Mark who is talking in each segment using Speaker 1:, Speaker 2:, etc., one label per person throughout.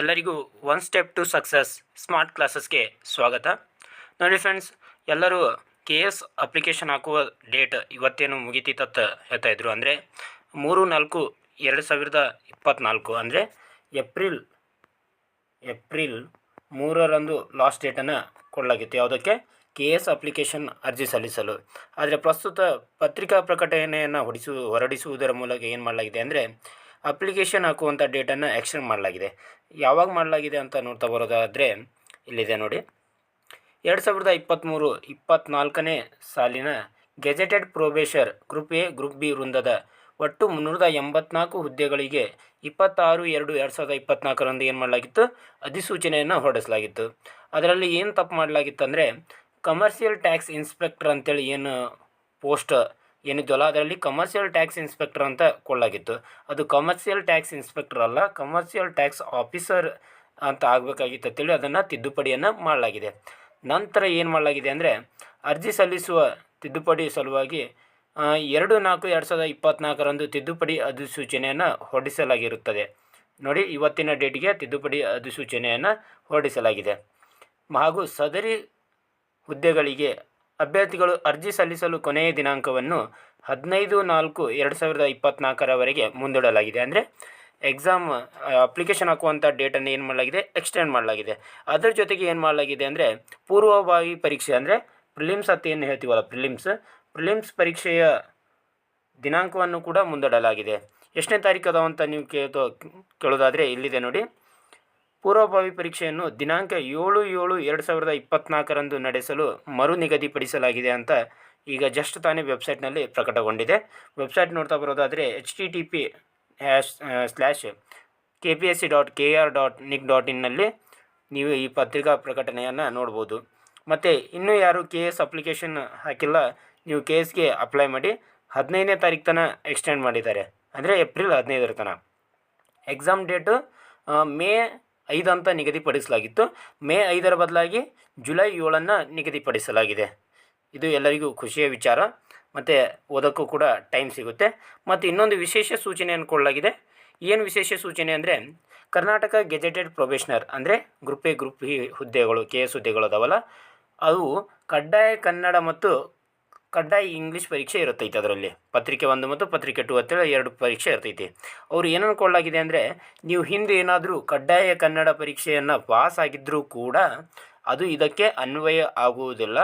Speaker 1: ಎಲ್ಲರಿಗೂ one step to success smart ಕ್ಲಾಸಸ್ಗೆ ಸ್ವಾಗತ. ನೋಡಿ ಫ್ರೆಂಡ್ಸ್, ಎಲ್ಲರೂ ಕೆ ಎಸ್ ಅಪ್ಲಿಕೇಶನ್ ಹಾಕುವ ಡೇಟ್ ಇವತ್ತೇನು ಮುಗಿತಿತ್ತಂತ ಹೇಳ್ತಾಯಿದ್ರು. ಅಂದರೆ 3/4/2024 ಅಂದರೆ ಏಪ್ರಿಲ್ 3ರಂದು ಲಾಸ್ಟ್ ಡೇಟನ್ನು ಕೊಡಲಾಗಿತ್ತು. ಯಾವುದಕ್ಕೆ? ಕೆ ಎಸ್ ಅಪ್ಲಿಕೇಶನ್ ಅರ್ಜಿ ಸಲ್ಲಿಸಲು. ಆದರೆ ಪ್ರಸ್ತುತ ಪತ್ರಿಕಾ ಪ್ರಕಟಣೆಯನ್ನು ಹೊರಡಿಸುವುದರ ಮೂಲಕ ಏನು ಮಾಡಲಾಗಿದೆ ಅಂದರೆ ಅಪ್ಲಿಕೇಶನ್ ಹಾಕುವಂಥ ಡೇಟನ್ನು ಎಕ್ಸ್ಟೆಂಡ್ ಮಾಡಲಾಗಿದೆ. ಯಾವಾಗ ಮಾಡಲಾಗಿದೆ ಅಂತ ನೋಡ್ತಾ ಬರೋದಾದರೆ ಇಲ್ಲಿದೆ ನೋಡಿ. 2023-24ನೇ ಸಾಲಿನ gazetted probationer group A group B ವೃಂದದ ಒಟ್ಟು 384 ಹುದ್ದೆಗಳಿಗೆ 26/2/2024ರಂದು ಏನು ಮಾಡಲಾಗಿತ್ತು? ಅಧಿಸೂಚನೆಯನ್ನು ಹೊರಡಿಸಲಾಗಿತ್ತು. ಅದರಲ್ಲಿ ಏನು ತಪ್ಪು ಮಾಡಲಾಗಿತ್ತು ಅಂದರೆ ಕಮರ್ಷಿಯಲ್ ಟ್ಯಾಕ್ಸ್ ಇನ್ಸ್ಪೆಕ್ಟರ್ ಅಂತೇಳಿ ಏನು ಪೋಸ್ಟ್ ಏನಿದ್ದಲ್ಲ, ಅದರಲ್ಲಿ ಕಮರ್ಷಿಯಲ್ ಟ್ಯಾಕ್ಸ್ ಇನ್ಸ್ಪೆಕ್ಟರ್ ಅಂತ ಕೊಡಲಾಗಿತ್ತು. ಅದು ಕಮರ್ಷಿಯಲ್ ಟ್ಯಾಕ್ಸ್ ಇನ್ಸ್ಪೆಕ್ಟರ್ ಅಲ್ಲ, ಕಮರ್ಷಿಯಲ್ ಟ್ಯಾಕ್ಸ್ ಆಫೀಸರ್ ಅಂತ ಆಗಬೇಕಾಗಿತ್ತು ಅಂತೇಳಿ ಅದನ್ನು ತಿದ್ದುಪಡಿಯನ್ನು ಮಾಡಲಾಗಿದೆ. ನಂತರ ಏನು ಮಾಡಲಾಗಿದೆ ಅಂದರೆ ಅರ್ಜಿ ಸಲ್ಲಿಸುವ ತಿದ್ದುಪಡಿ ಸಲುವಾಗಿ 2/4/2024ರಂದು ತಿದ್ದುಪಡಿ ಅಧಿಸೂಚನೆಯನ್ನು ಹೊರಡಿಸಲಾಗಿರುತ್ತದೆ. ನೋಡಿ, ಇವತ್ತಿನ ಡೇಟಿಗೆ ತಿದ್ದುಪಡಿ ಅಧಿಸೂಚನೆಯನ್ನು ಹೊರಡಿಸಲಾಗಿದೆ. ಹಾಗೂ ಸದರಿ ಹುದ್ದೆಗಳಿಗೆ ಅಭ್ಯರ್ಥಿಗಳು ಅರ್ಜಿ ಸಲ್ಲಿಸಲು ಕೊನೆಯ ದಿನಾಂಕವನ್ನು 15/4/2024ರವರೆಗೆ ಮುಂದೂಡಲಾಗಿದೆ. ಅಂದರೆ ಎಕ್ಸಾಮ್ ಅಪ್ಲಿಕೇಶನ್ ಹಾಕುವಂಥ ಡೇಟನ್ನು ಏನು ಮಾಡಲಾಗಿದೆ? ಎಕ್ಸ್ಟೆಂಡ್ ಮಾಡಲಾಗಿದೆ. ಅದರ ಜೊತೆಗೆ ಏನು ಮಾಡಲಾಗಿದೆ ಅಂದರೆ ಪೂರ್ವಭಾವಿ ಪರೀಕ್ಷೆ ಅಂದರೆ ಪ್ರಿಲಿಮ್ಸ್ ಅಂತ ಏನು ಹೇಳ್ತೀವಲ್ಲ, ಪ್ರಿಲಿಮ್ಸ್ ಪರೀಕ್ಷೆಯ ದಿನಾಂಕವನ್ನು ಕೂಡ ಮುಂದೂಡಲಾಗಿದೆ. ಎಷ್ಟನೇ ತಾರೀಕು ಅದಾವ ಅಂತ ನೀವು ಕೇಳೋದಾದರೆ ಇಲ್ಲಿದೆ ನೋಡಿ. ಪೂರ್ವಭಾವಿ ಪರೀಕ್ಷೆಯನ್ನು ದಿನಾಂಕ 7/7/2024ರಂದು ನಡೆಸಲು ಮರು ನಿಗದಿಪಡಿಸಲಾಗಿದೆ ಅಂತ ಈಗ ಜಸ್ಟ್ ತಾನೇ ವೆಬ್ಸೈಟ್ನಲ್ಲಿ ಪ್ರಕಟಗೊಂಡಿದೆ. ವೆಬ್ಸೈಟ್ ನೋಡ್ತಾ ಬರೋದಾದರೆ http://kpsc.kr.nic.in ನೀವು ಈ ಪತ್ರಿಕಾ ಪ್ರಕಟಣೆಯನ್ನು ನೋಡ್ಬೋದು. ಮತ್ತು ಇನ್ನೂ ಯಾರು ಕೆ ಎಸ್ ಅಪ್ಲಿಕೇಶನ್ ಹಾಕಿಲ್ಲ, ನೀವು ಕೆ ಎಸ್ಗೆ ಅಪ್ಲೈ ಮಾಡಿ. 15ನೇ ತಾರೀಕು ತನಕ ಎಕ್ಸ್ಟೆಂಡ್ ಮಾಡಿದ್ದಾರೆ, ಅಂದರೆ ಏಪ್ರಿಲ್ 15ರ ತನಕ. ಎಕ್ಸಾಮ್ ಡೇಟು ಮೇ 5 ಅಂತ ನಿಗದಿಪಡಿಸಲಾಗಿತ್ತು. ಮೇ 5ರ ಬದಲಾಗಿ ಜುಲೈ 7ನ್ನು ನಿಗದಿಪಡಿಸಲಾಗಿದೆ. ಇದು ಎಲ್ಲರಿಗೂ ಖುಷಿಯ ವಿಚಾರ, ಮತ್ತು ಓದೋಕ್ಕೂ ಕೂಡ ಟೈಮ್ ಸಿಗುತ್ತೆ. ಮತ್ತು ಇನ್ನೊಂದು ವಿಶೇಷ ಸೂಚನೆಯನ್ನು ಕೊಡಲಾಗಿದೆ. ಏನು ವಿಶೇಷ ಸೂಚನೆ ಅಂದರೆ ಕರ್ನಾಟಕ ಗೆಜೆಟೆಡ್ ಪ್ರೊಬೇಷನರ್ ಅಂದರೆ ಗ್ರೂಪ್ ಎ ಗ್ರೂಪ್ ಬಿ ಹುದ್ದೆಗಳು, ಕೆ ಎಸ್ ಹುದ್ದೆಗಳು ಅದಾವಲ್ಲ, ಅವು ಕಡ್ಡಾಯ ಕನ್ನಡ ಮತ್ತು ಕಡ್ಡಾಯ ಇಂಗ್ಲೀಷ್ ಪರೀಕ್ಷೆ ಇರುತ್ತೈತೆ. ಅದರಲ್ಲಿ ಪತ್ರಿಕೆ 1 ಮತ್ತು ಪತ್ರಿಕೆ 2 ಅಂತೇಳಿ 2 ಪರೀಕ್ಷೆ ಇರ್ತೈತಿ. ಅವರು ಏನನ್ನು ಕೊಡಲಾಗಿದೆ ಅಂದರೆ ನೀವು ಹಿಂದೆ ಏನಾದರೂ ಕಡ್ಡಾಯ ಕನ್ನಡ ಪರೀಕ್ಷೆಯನ್ನು ಪಾಸ್ ಆಗಿದ್ದರೂ ಕೂಡ ಅದು ಇದಕ್ಕೆ ಅನ್ವಯ ಆಗುವುದಿಲ್ಲ.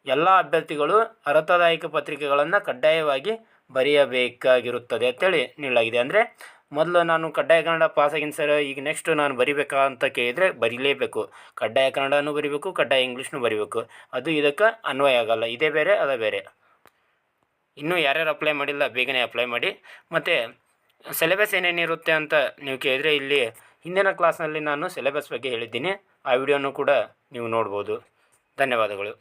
Speaker 1: ಎಲ್ಲ ಅಭ್ಯರ್ಥಿಗಳು ಅರ್ಥದಾಯಕ ಪತ್ರಿಕೆಗಳನ್ನು ಕಡ್ಡಾಯವಾಗಿ ಬರೆಯಬೇಕಾಗಿರುತ್ತದೆ ಅಂತೇಳಿ ನೀಡಲಾಗಿದೆ. ಅಂದರೆ ಮೊದಲು ನಾನು ಕಡ್ಡಾಯ ಕನ್ನಡ ಪಾಸಾಗಿನ ಸರ್, ಈಗ ನೆಕ್ಸ್ಟ್ ನಾನು ಬರಿಬೇಕಾ ಅಂತ ಕೇಳಿದರೆ ಬರೀಲೇಬೇಕು. ಕಡ್ಡಾಯ ಕನ್ನಡನೂ ಬರಿಬೇಕು, ಕಡ್ಡಾಯ ಇಂಗ್ಲೀಷ್ನೂ ಬರಿಬೇಕು. ಅದು ಇದಕ್ಕೆ ಅನ್ವಯ ಆಗಲ್ಲ. ಇದೇ ಬೇರೆ, ಅದೇ ಬೇರೆ. ಇನ್ನೂ ಯಾರ್ಯಾರು ಅಪ್ಲೈ ಮಾಡಿಲ್ಲ ಬೇಗನೆ ಅಪ್ಲೈ ಮಾಡಿ. ಮತ್ತು ಸಿಲೆಬಸ್ ಏನೇನಿರುತ್ತೆ ಅಂತ ನೀವು ಕೇಳಿದರೆ ಇಲ್ಲಿ ಹಿಂದಿನ ಕ್ಲಾಸ್ನಲ್ಲಿ ನಾನು ಸಿಲೆಬಸ್ ಬಗ್ಗೆ ಹೇಳಿದ್ದೀನಿ. ಆ ವಿಡಿಯೋನೂ ಕೂಡ ನೀವು ನೋಡ್ಬೋದು. ಧನ್ಯವಾದಗಳು.